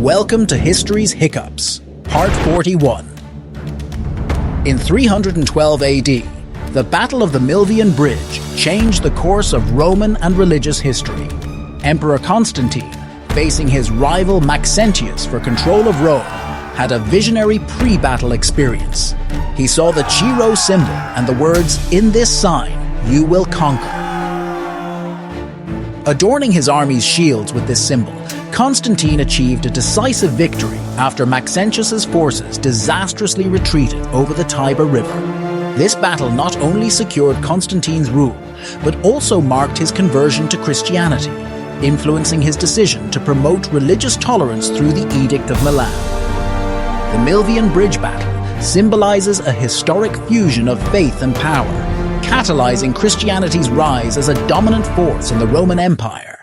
Welcome to History's Hiccups, Part 41. In 312 AD, the Battle of the Milvian Bridge changed the course of Roman and religious history. Emperor Constantine, facing his rival Maxentius for control of Rome, had a visionary pre-battle experience. He saw the Chi-Rho symbol and the words, "In this sign, you will conquer." Adorning his army's shields with this symbol, Constantine achieved a decisive victory after Maxentius's forces disastrously retreated over the Tiber River. This battle not only secured Constantine's rule, but also marked his conversion to Christianity, influencing his decision to promote religious tolerance through the Edict of Milan. The Milvian Bridge battle symbolizes a historic fusion of faith and power, catalyzing Christianity's rise as a dominant force in the Roman Empire.